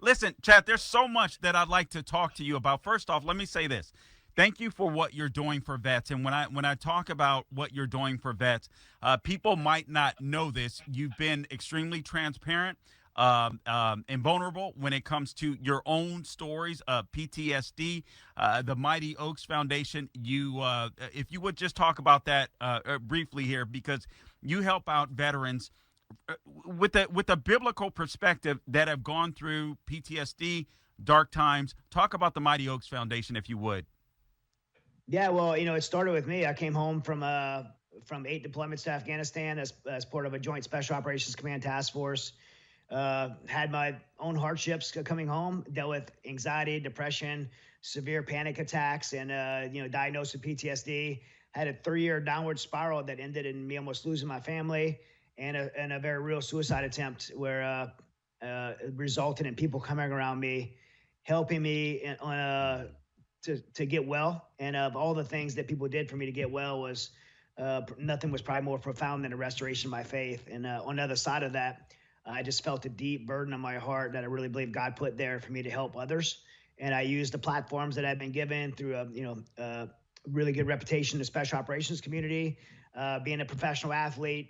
Listen, Chad, there's so much that I'd like to talk to you about. First off, let me say this. Thank you for what you're doing for vets. And when I talk about what you're doing for vets, people might not know this. You've been extremely transparent and vulnerable when it comes to your own stories of PTSD. The Mighty Oaks Foundation. If you would just talk about that briefly here, because you help out veterans with a biblical perspective that have gone through PTSD, dark times. Talk about the Mighty Oaks Foundation, if you would. Yeah, well, it started with me. I came home from 8 deployments to Afghanistan as part of a Joint Special Operations Command Task Force. Had my own hardships coming home. Dealt with anxiety, depression, severe panic attacks, and diagnosed with PTSD. Had a 3-year downward spiral that ended in me almost losing my family, and a very real suicide attempt where it resulted in people coming around me, helping me to get well. And of all the things that people did for me to get well was nothing was probably more profound than a restoration of my faith. And on the other side of that, I just felt a deep burden on my heart that I really believe God put there for me to help others. And I used the platforms that I've been given through a really good reputation in the special operations community, being a professional athlete,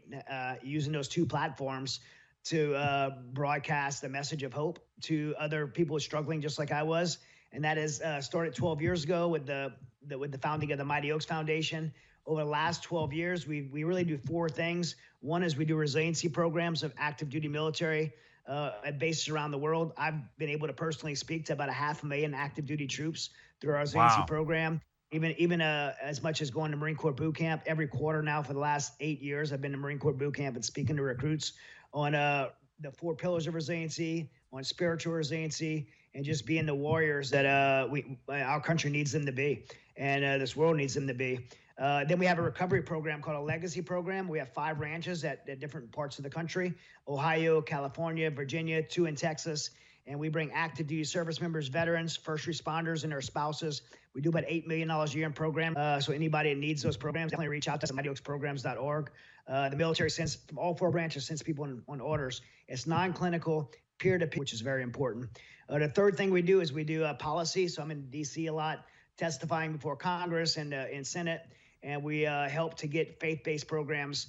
using those two platforms to broadcast the message of hope to other people struggling just like I was. And that is started 12 years ago with the founding of the Mighty Oaks Foundation. Over the last 12 years, we really do 4 things. One is we do resiliency programs of active duty military at bases around the world. I've been able to personally speak to about 500,000 active duty troops through our resiliency Wow. program. Even as much as going to Marine Corps boot camp every quarter now for the last 8 years, I've been to Marine Corps boot camp and speaking to recruits on the 4 pillars of resiliency, on spiritual resiliency, and just being the warriors that our country needs them to be, and this world needs them to be. Then we have a recovery program called a legacy program. We have 5 ranches at different parts of the country: Ohio, California, Virginia, 2 in Texas. And we bring active duty service members, veterans, first responders, and their spouses. We do about $8 million a year in programs. So anybody that needs those programs, definitely reach out to us at mightyoaksprograms.org. The military sends, from all 4 branches, sends people on orders. It's non-clinical, peer-to-peer, which is very important. The third thing we do is we do policy. So I'm in D.C. a lot, testifying before Congress and Senate. And we help to get faith-based programs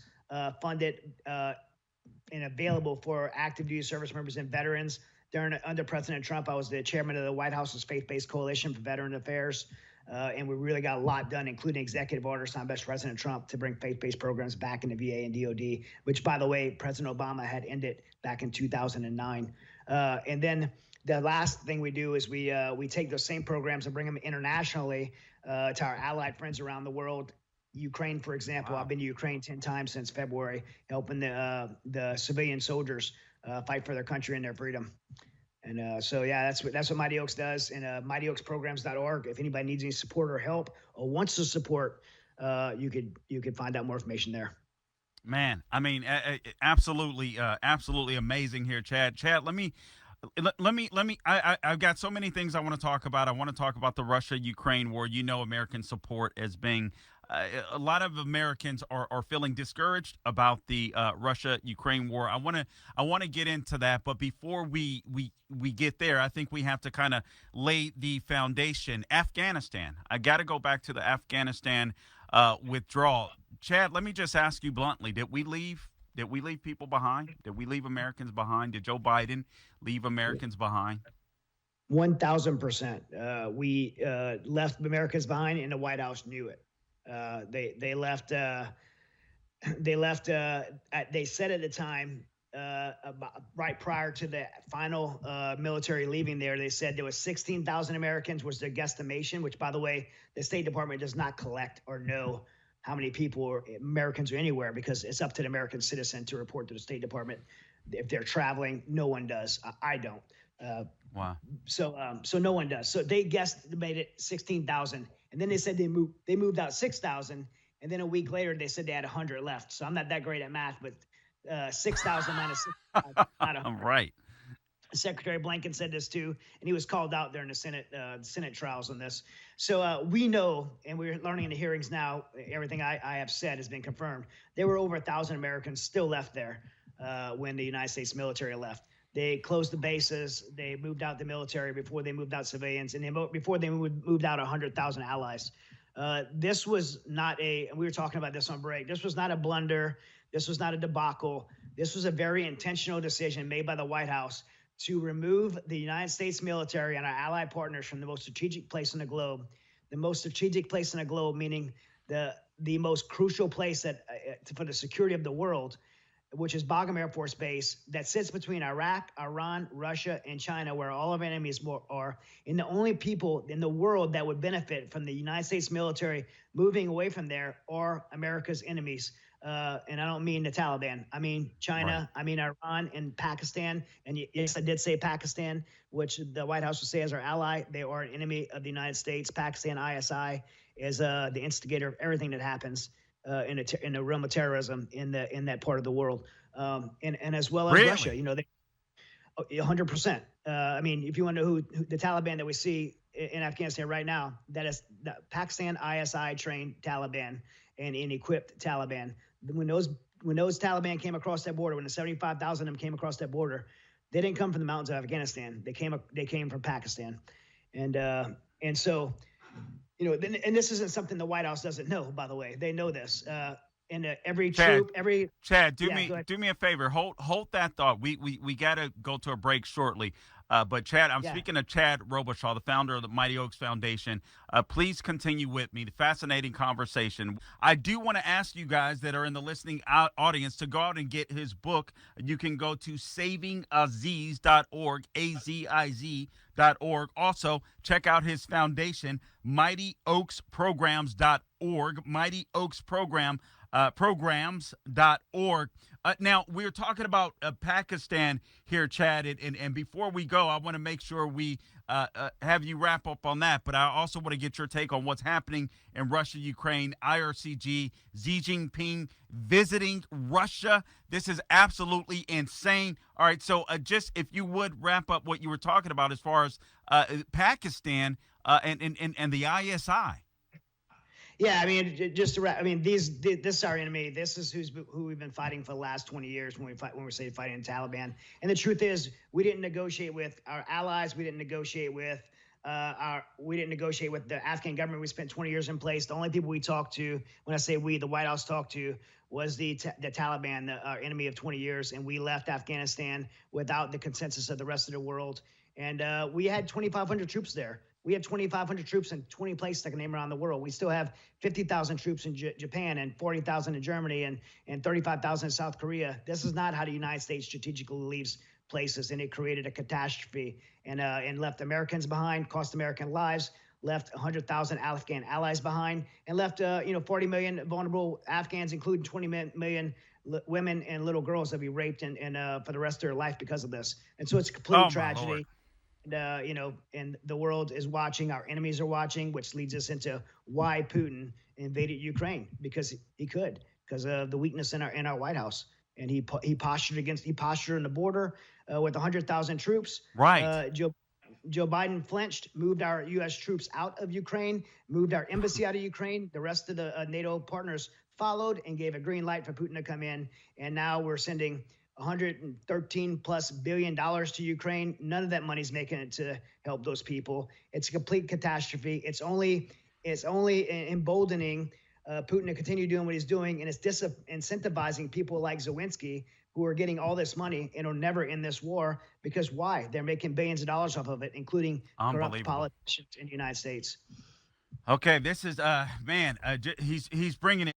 funded and available for active duty service members and veterans. Under President Trump, I was the chairman of the White House's Faith-Based Coalition for Veteran Affairs. And we really got a lot done, including executive orders signed by President Trump to bring faith-based programs back in the VA and DOD, which, by the way, President Obama had ended back in 2009. And then the last thing we do is we take those same programs and bring them internationally to our allied friends around the world. Ukraine, for example. Wow. I've been to Ukraine 10 times since February, helping the civilian soldiers fight for their country and their freedom. And so, yeah, that's what Mighty Oaks does. And mightyoaksprograms.org. If anybody needs any support or help or wants to support, you could find out more information there. Man, I mean, absolutely amazing here, Chad. Chad, I've got so many things I want to talk about. I want to talk about the Russia-Ukraine war. American support as being a lot of Americans are feeling discouraged about the Russia-Ukraine war. I want to get into that, but before we get there, I think we have to kind of lay the foundation. Afghanistan. I got to go back to the Afghanistan withdrawal. Chad, let me just ask you bluntly: Did we leave people behind? Did we leave Americans behind? Did Joe Biden leave Americans behind? 1,000%. We left Americans behind, and the White House knew it. They left. They left. They said at the time, right prior to the final military leaving there, they said there was 16,000 Americans was their guesstimation. Which, by the way, the State Department does not collect or know how many people or Americans are anywhere, because it's up to the American citizen to report to the State Department if they're traveling. No one does. I don't. Wow. So no one does. So they guesstimated 16,000, and then they said they moved out 6,000, and then a week later they said they had 100 left. So I'm not that great at math, but 6,000 minus 6,000, not 100. Right. Secretary Blinken said this too, and he was called out during the Senate trials on this. So we know, and we're learning in the hearings now, everything I have said has been confirmed. There were over 1,000 Americans still left there when the United States military left. They closed the bases. They moved out the military before they moved out civilians, and before they moved out 100,000 allies. This was not a. We were talking about this on break. This was not a blunder. This was not a debacle. This was a very intentional decision made by the White House to remove the United States military and our allied partners from the most strategic place in the globe. The most strategic place in the globe, meaning the most crucial place that for the security of the world, which is Bagram Air Force Base, that sits between Iraq, Iran, Russia, and China, where all of our enemies are. And the only people in the world that would benefit from the United States military moving away from there are America's enemies. And I don't mean the Taliban. I mean China. Right. I mean Iran and Pakistan. And yes, I did say Pakistan, which the White House would say as our ally. They are an enemy of the United States. Pakistan ISI is the instigator of everything that happens in the realm of terrorism in that part of the world, and as well as Russia. You know, they 100%. I mean, if you want to know who the Taliban that we see in Afghanistan right now, that is the Pakistan ISI trained Taliban and equipped Taliban. When those Taliban came across that border, when the 75,000 of them came across that border, they didn't come from the mountains of Afghanistan. They came from Pakistan, and so. You know, and this isn't something the White House doesn't know, by the way. They know this. And every troop, Chad, do me a favor. Hold that thought. We gotta go to a break shortly. But Chad, I'm speaking to Chad Robichaux, the founder of the Mighty Oaks Foundation. Please continue with me. The fascinating conversation. I do want to ask you guys that are in the listening audience to go out and get his book. You can go to savingaziz.org, AZIZ.org. Also, check out his foundation, MightyOaksPrograms.org, Programs.org. Now, we're talking about Pakistan here, Chad, and before we go, I want to make sure we have you wrap up on that, but I also want to get your take on what's happening in Russia, Ukraine, IRCG, Xi Jinping visiting Russia. This is absolutely insane. All right, so just if you would wrap up what you were talking about as far as Pakistan and the ISI. Yeah, I mean, just to wrap, I mean, this is our enemy. This is who we've been fighting for the last 20 years when we say fighting the Taliban. And the truth is, we didn't negotiate with our allies. We didn't negotiate with the Afghan government. We spent 20 years in place. The only people we talked to, when I say we, the White House talked to, was the Taliban, our enemy of 20 years. And we left Afghanistan without the consensus of the rest of the world. And we had 2,500 troops there. We have 2,500 troops in 20 places I can name around the world. We still have 50,000 troops in Japan and 40,000 in Germany and 35,000 in South Korea. This is not how the United States strategically leaves places, and it created a catastrophe and left Americans behind, cost American lives, left 100,000 Afghan allies behind, and left 40 million vulnerable Afghans, including 20 million women and little girls that be raped and for the rest of their life because of this. And so it's a complete tragedy. And the world is watching. Our enemies are watching, which leads us into why Putin invaded Ukraine, because of the weakness in our White House, and he postured on the border with 100,000 troops. Right. Joe Biden flinched, moved our U.S. troops out of Ukraine, moved our embassy out of Ukraine. The rest of the NATO partners followed and gave a green light for Putin to come in, and now we're sending $113+ billion to Ukraine. None of that money's making it to help those people. It's a complete catastrophe. It's only emboldening Putin to continue doing what he's doing, and it's disincentivizing people like Zelensky, who are getting all this money and will never end this war. Because why? They're making billions of dollars off of it, including corrupt politicians in the United States. Okay, this is he's bringing it.